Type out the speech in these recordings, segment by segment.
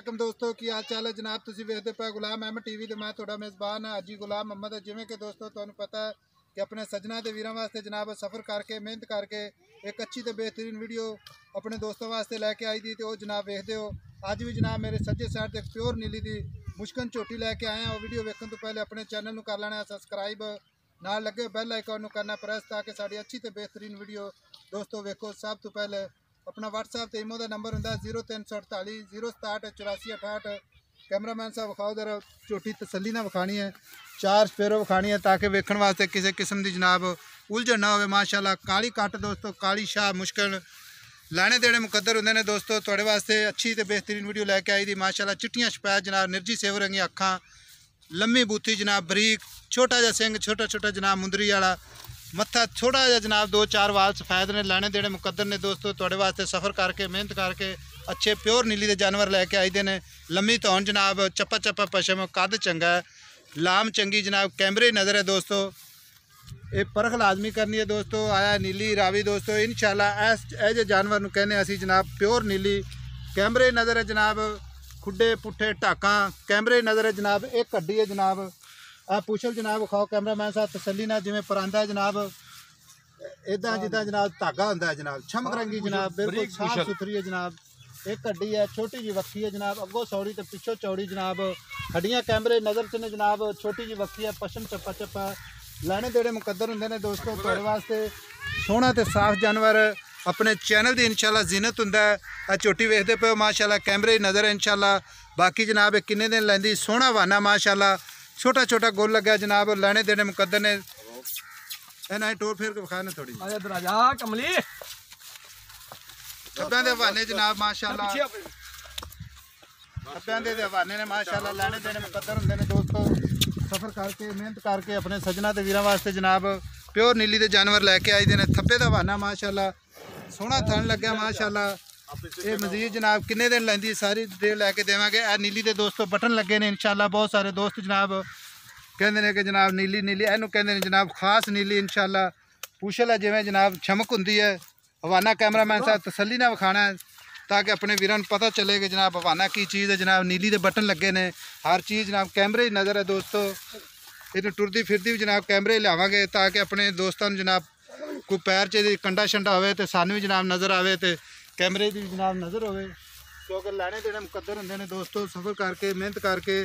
वालेकुम दोस्तों की हाल चाल है जनाब। तुसीं वेखदे पे गुलाम अहमद टीवी ते मैं तुहाडा मेज़बान हाजी गुलाम मोहम्मद। जिवें कि दोस्तों तुहानूं पता है कि अपने सजना ते वीरां वास्ते जनाब सफ़र करके मेहनत करके एक अच्छी ते बेहतरीन वीडियो अपने दोस्तों वास्ते लैके आई दी, तो वो जनाब वेखदे हो। अज भी जनाब मेरे सज्जे साइड ते प्योर नीली दी मुश्कन झोटी लैके आए हैं। वीडियो वेखण तो पहले अपने चैनल नूं कर लेना सबसक्राइब, नाल लगे बैल आइकन नूं करना प्रेस, ताकि साडी अच्छी ते बेहतरीन वीडियो दोस्तों वेखो। सब तो पहले अपना WhatsApp ते इमो का नंबर होंगे 0348 067 84 68। कैमरामैन साहब विखाओ जरा झोटी तसल्ली ना विखानी है, 4 स्पेरो विखानी है, ताकि वेखण वास्ते किसी किस्म की जनाब उलझन ना हो। माशाल्लाह काली कट दोस्तों, काली शाह मुश्किल लाने देने मुकद्दर होंगे ने दोस्तों। थोड़े वास्ते अच्छी तो बेहतरीन वीडियो लैके आई थी माशाल्लाह। चिट्टियां शपैद जनाब, निर्जी सेव रंगी अखां, लम्मी बूथी जनाब, बरीक छोटा जहा सिंह, छोटा छोटा जनाब मुंदरी वाला मत्था, थोड़ा जहा जनाब 2-4 वाल सफेद ने, लाने देने मुकद्दर ने दोस्तों। थोड़े वास्ते सफ़र करके मेहनत करके अच्छे प्योर नीली के जानवर लैके आई दे ने। लम्मी तौन जनाब, चप्पा चप्पा पशम, कद चंगा है, लाम चंगी जनाब, कैमरे नज़र है दोस्तों। ये परख लाजमी करनी है दोस्तों। आया नीली रावी दोस्तों, इंशाल्लाह ऐसे जानवर नूं कहने असी जनाब प्योर नीली। कैमरे नज़र है जनाब, खुडे पुट्ठे ढाकां कैमरे नज़र है जनाब। एक हड्डी है जनाब, आ पुछल जनाब खाओ कैमरामैन साहब तसल्ली ना, जिमें परांदा है जनाब, इदा जिदा जनाब धागा होंदा है जनाब, छमक रंगी जनाब, बिल्कुल साफ सुथरी है जनाब। एक हड्डी है, छोटी जी वक्खी है जनाब, अगों सौड़ी तो पिछों चौड़ी जनाब। हड्डियां कैमरे नज़र च ने जनाब, छोटी जी वक्खी है, पशम चप्पा चप्पा, लाने देने मुकद्दर होंगे ने दोस्तों। तुहाडे वास्ते सोहना तो साफ जानवर अपने चैनल की इंशाल्लाह जीनत होंदा है। आ झोटी वेखदे पे माशाल्लाह, कैमरे नज़र है इंशाल्लाह। बाकी जनाब किन्ने दिन लैंदी, सोहना वाना माशाल्लाह, छोटा छोटा गोल लगा जनाब, लाने देने मुकद्दर ने। इन्हें टोर फेर के विखा ने थोड़ी कमली थब्बियां दे हवाने जनाब माशाल्लाह, थब्बियां दे हवाने ने माशाल्लाह, लाने देने मुकद्दर होंगे ने दोस्तों। सफ़र करके मेहनत करके अपने सजना ते वीरां वास्ते जनाब प्योर नीली दे जानवर लैके आई दे ने। थब्बे दा हवाना माशाल्लाह, सोहना थन लग्या माशाल्लाह। ये मजीद जनाब किन्ने दिन लैंदी सारी डिटेल लैके देवांगे। आ नीली दे दोस्तों बटन लगे ने इंशाल्लाह। बहुत सारे दोस्त जनाब कहंदे ने कि जनाब नीली नीली, इनू कहंदे ने जनाब खास नीली इंशाल्लाह। पूछल है जिवें जनाब चमक हुंदी है। हवाना कैमरामैन साहब तसल्ली ना विखाना है, ताकि अपने वीरां नूं पता चले कि जनाब हवाना की चीज़ है जनाब। नीली दे बटन लगे ने, हर चीज़ जनाब कैमरे ही नज़र है दोस्तों। इन्हूं टुरदी फिरदी भी जनाब कैमरे लियावांगे, ताकि अपने दोस्तों नूं जनाब कोई पैर च कंडा शंडा होवे तो सानूं भी जनाब नज़र आवे, तो कैमरे की जनाब नज़र होवे। क्योंकि लाने देने मुकद्दर होंगे ने दोस्तों। सफ़र करके मेहनत करके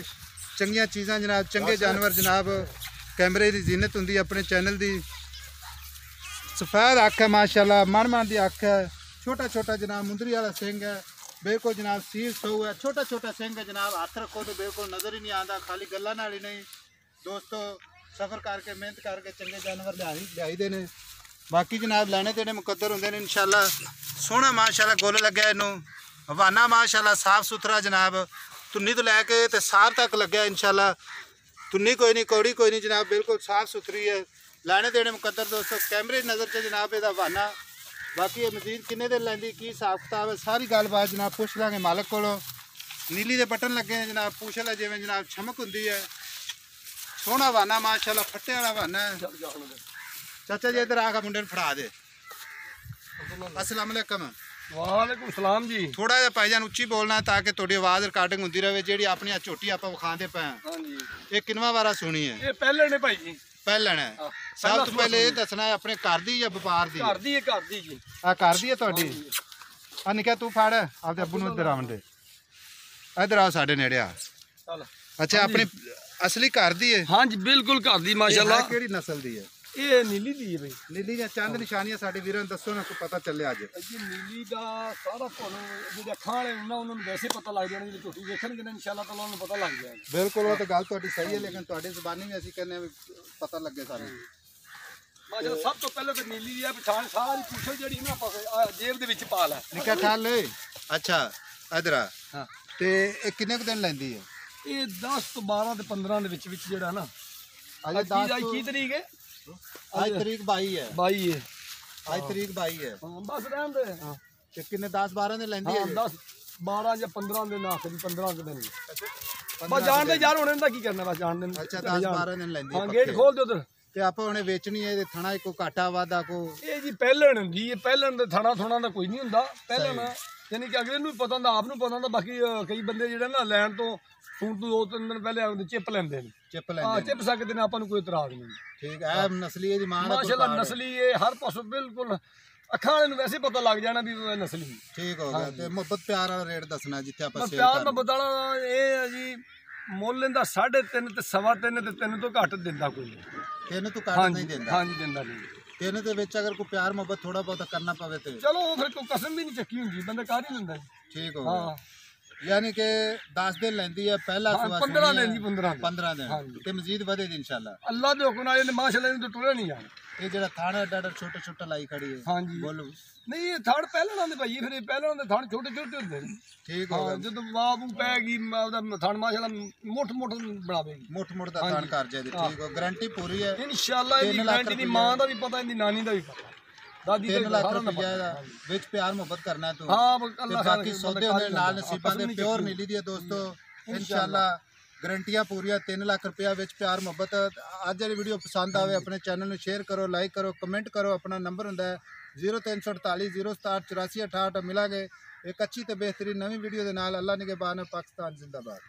चंगियां चीज़ां जनाब, चंगे जानवर जनाब, कैमरे की जीनत होंदी अपने चैनल की। सफेद अख है माशाल्लाह, मन मन की अख है, छोटा छोटा जनाब मुंदरी वाला सिंह है, बिल्कुल जनाब सील सौ है, छोटा छोटा सिंह है जनाब। हाथ रखो तो बिल्कुल नज़र ही नहीं आता, खाली गल्लां नाल ही नहीं दोस्तों। सफ़र करके मेहनत करके चंगे जानवर लियाई दे ने। बाकी जनाब लाने देने मुकद्दर होंगे ने इंशाल्लाह। सोहना माशाल्लाह गोल लग्या इनू, हवाना माशाल्लाह साफ सुथरा जनाब, तुन्नी तो लैके तो सार तक लग्या इंशाल्लाह। तुन्नी कोई नहीं, कौड़ी कोई नहीं जनाब, बिल्कुल साफ सुथरी है। लाने देने मुकद्दर दोस्तों, कैमरे नज़र से जनाब यदा हवाना। बाकी ये मजीद किन्ने दिन लैंदी, की हिसाब किताब है, सारी गलबात जनाब पुछ लांगे मालक को। नीली दे बटन लगे हैं जनाब, पूछ ला जिवें जनाब चमक होंदी है। सोहना हवाना माशाल्लाह, फट्टे वाला हवाना है। चाचा जी इधर आकर मुंडे फड़ा दे। अस्सलाम वालेकुम। वालेकुम सलाम जी। थोड़ा जिहा भाईजान उच्ची बोलना, ताकि थोड़ी आवाज़ रिकॉर्डिंग होंदी रहे। जी अपनी झोटी आप विखाते पे ये किनवा वारा सुनी है? ये पहले ने भाई जी, पहले ने। सब तो पहले ये दसना है अपने घर दी या व्यापार दी? घर दी है, घर दी जी। आ घर दी है तुहाडी? आ निक्का तू फड़ आपदे अब्बू नूं इधर आवन दे, इधर आओ साडे नेड़े आ। अच्छा अपनी असली घर दी है? हाँ जी बिल्कुल घर दी माशाल्लाह। केड़ी नस्ल दी है? ये नीली दी है भाई। नीली या चंद निशानियां साडे वीरां नूं दसो ना, कोई पता चले अज। जी नीली का सारा ਤੁਹਾਨੂੰ ਜਿਹੜੇ ਅੱਖਾਂ ਵਾਲੇ ਉਹਨਾਂ ਨੂੰ ਵੈਸੇ ਪਤਾ ਲੱਗ ਜਾਣਾ, ਜਦੋਂ ਝੋਟੀ ਵੇਖਣਗੇ ਨਾ इंशाल्लाह ताला ਉਹਨਾਂ ਨੂੰ ਪਤਾ ਲੱਗ ਜਾਏਗਾ। बिल्कुल वो तो गल तुहाडी सही है, लेकिन तुहाडी ज़बानी भी असीं कहने पता लगे सानूं माशाल्लाह। सब तो पहले तो नीली दी पछाण सारी पूछो ਜਿਹੜੀ ਨਾ ਆਪਾਂ ਜੇਬ ਦੇ ਵਿੱਚ ਪਾ ਲੈ निक्का ठाल ले। अच्छा इधर आ। हाँ ते ये किन्ने कुछ दिन लैंदी है? ਇਹ 10 ਤੋਂ 12 ਤੇ 15 ਦੇ ਵਿੱਚ ਜਿਹੜਾ ਨਾ अज 10 ਕੀ ਤਰੀਕ ਹੈ? आज तरीक 22 है। 22 ਹੈ। आज तरीक 22 है। ਹਾਂ ਬਸ ਰਹਿਣ ਦੇ। ते किन्ने 10-12 दिन लैंदी है? 10 12 ਜਾਂ 15 ਦਿਨ ਆਖਰੀ 15 ਦਿਨ ਬਸ ਜਾਣ ਦੇ ਯਾਰ, ਹੁਣ ਇਹਦਾ ਕੀ ਕਰਨਾ, ਬਸ ਜਾਣ ਦੇ। अच्छा 10-12 दिन लैंदी है। ਹਾਂ ਗੇਟ ਖੋਲ ਦੇ ਉਧਰ। ਤੇ ਆਪਾਂ ਹੁਣੇ ਵੇਚਣੀ ਹੈ, ਇਹਦੇ ਥਣਾ ਕੋਈ ਘਾਟਾ ਵਾਧਾ ਕੋ? ਇਹ ਜੀ ਪਹਿਲਣ ਹੁੰਦੀ ਹੈ, ਪਹਿਲਣ ਦੇ ਥਣਾ ਥੁਣਾ ਦਾ ਕੋਈ ਨਹੀਂ ਹੁੰਦਾ। ਪਹਿਲਣ ਯਾਨੀ ਕਿ ਅਗਲੇ ਨੂੰ ਵੀ ਪਤਾ ਹੁੰਦਾ, ਆਪ ਨੂੰ ਪਤਾ ਹੁੰਦਾ। ਬਾਕੀ ਕਈ ਬੰਦੇ ਜਿਹੜੇ ਨਾ ਲੈਣ ਤੋਂ ਹੁਣ ਤੋਂ 2-3 ਦਿਨ ਪਹਿਲੇ ਆਉਂਦੇ ਚਿੱਪ ਲੈਂਦੇ ਨੇ, ਚਿੱਪ ਲੈਂਦੇ ਚਿੱਪ ਸਕਦੇ ਨੇ, ਆਪਾਂ ਨੂੰ ਕੋਈ ਇਤਰਾਜ਼ ਨਹੀਂ। ਠੀਕ ਹੈ, ਨਸਲੀ ਇਹਦੀ ਮਾਂ ਦਾ ਮਾਸ਼ਾਅੱਲਾ ਨਸਲੀ ਇਹ ਹਰ ਪਾਸੋਂ ਬਿਲਕੁਲ ਅੱਖਾਂ ਵਾਲੇ ਨੂੰ ਵੈਸੇ ਪਤਾ ਲੱਗ ਜਾਣਾ ਵੀ ਇਹ ਨਸਲੀ। ਠੀਕ ਹੋ ਗਿਆ। ਤੇ ਮੁਹੱਬਤ ਪਿਆਰ ਵਾਲਾ ਰੇਟ ਦੱਸਣਾ ਜਿੱਥੇ ਆਪਾਂ ਸੇਲ ਪਿਆਰ ਮੁਹੱਬਤ ਵਾਲਾ ਇਹ ਹੈ ਜੀ, ਮੁੱਲ ਇਹਦਾ 3.5 ਤੇ 3.25 ਤੇ 3 ਤੋਂ ਘੱਟ ਦਿੰਦਾ ਕੋਈ ਨਹੀਂ। 3 ਤੋਂ ਘੱਟ ਨਹੀਂ ਦਿੰਦਾ? ਹਾਂਜੀ ਦਿੰਦਾ ਨਹੀਂ। 3 ਦੇ ਵਿੱਚ ਅਗਰ ਕੋਈ ਪਿਆਰ ਮੁਹੱਬਤ ਥੋੜਾ ਬਹੁਤਾ ਕਰਨਾ ਪਵੇ ਤੇ ਚਲੋ ਉਹ ਫਿਰ ਕੋਈ ਕਸਮ ਵੀ ਨਹੀਂ ਚੱਕੀ ਹੁੰਦੀ, ਬੰਦਾ ਕਰ ਹੀ ਲੈਂਦਾ। ਠੀਕ ਹੋ ਗਿਆ। ਯਾਨੀ ਕਿ 10 ਦਿਨ ਲੈਂਦੀ ਹੈ ਪਹਿਲਾ ਸਵਾ 15 ਦਿਨ ਜੀ, 15 ਦਿਨ ਤੇ ਮਜ਼ੀਦ ਵਧੇਗੀ ਇਨਸ਼ਾਅੱਲਾ ਅੱਲਾ ਦੇ ਹੁਕਮ ਨਾਲ। ਇਹਨੇ ਮਾਸ਼ਾਅੱਲਾ ਇਹਨੂੰ ਟੁਰਿਆ ਨਹੀਂ ਜਾਣਾ। ਇਹ ਜਿਹੜਾ ਥਾਣਾ ਡਾਡਾ ਛੋਟਾ ਛੋਟਾ ਲਾਈ ਖੜੀ ਹੈ। ਹਾਂਜੀ ਬੋਲੋ। ਨਹੀਂ ਇਹ ਥਣ ਪਹਿਲਾਂ ਦੇ ਭਾਈ, ਫਿਰ ਪਹਿਲਾਂ ਦੇ ਥਣ ਛੋਟੇ ਛੋਟੇ ਹੁੰਦੇ ਨੇ। ਠੀਕ ਹੋ ਗਿਆ। ਜਦੋਂ ਬਾਬੂ ਪੈ ਗਈ ਉਹਦਾ ਥਣ ਮਾਸ਼ਾਅੱਲਾ ਮੁੱਠ ਬਣਾਵੇਗੀ, ਮੁੱਠ ਦਾ ਥਣ ਕਰ ਜਾਏ। ਠੀਕ ਹੋ, ਗਾਰੰਟੀ ਪੂਰੀ ਹੈ ਇਨਸ਼ਾਅੱਲਾ। ਇਹਦੀ ਗਾਰੰਟੀ ਦੀ ਮਾਂ ਦਾ ਵੀ ਪਤਾ, ਇਹਦੀ ਨਾਨੀ ਦਾ ਵੀ ਪਤਾ, ਦਾਦੀ ਦਾ 3 ਲੱਖ ਰੁਪਇਆ ਦਾ ਵਿੱਚ ਪਿਆਰ ਮੁਹੱਬਤ ਕਰਨਾ ਤੂੰ। ਹਾਂ ਤੇ ਬਾਕੀ ਸੌਦੇ ਹੁੰਦੇ ਨਾਲ ਨਸੀਬਾਂ ਦੇ ਪਿਓਰ ਨੀਲੀ ਦੀ ਦੋਸਤੋ ਇਨਸ਼ਾਅੱਲਾ ਗਰੰਟੀਆਂ ਪੂਰੀਆਂ। 3 ਲੱਖ ਰੁਪਇਆ ਵਿੱਚ ਪਿਆਰ ਮੁਹੱਬਤ। ਅੱਜ ਵਾਲੀ ਵੀਡੀਓ ਪਸੰਦ ਆਵੇ ਆਪਣੇ ਚੈਨਲ ਨੂੰ ਸ਼ੇਅਰ ਕਰੋ, ਲਾਈਕ ਕਰੋ, ਕਮੈਂਟ ਕਰੋ। ਆਪਣਾ ਨੰਬਰ ਹੁੰਦਾ ਹੈ 0348 067 84 68। ਮਿਲਾਂਗੇ ਇੱਕ ਅੱਛੀ ਤੇ ਬਿਹਤਰੀਨ ਨਵੀਂ ਵੀਡੀਓ ਦੇ ਨਾਲ। ਅੱਲਾ ਨਿਗਹਿਬਾਨ, ਪਾਕਿਸਤਾਨ ਜ਼ਿੰਦਾਬਾਦ।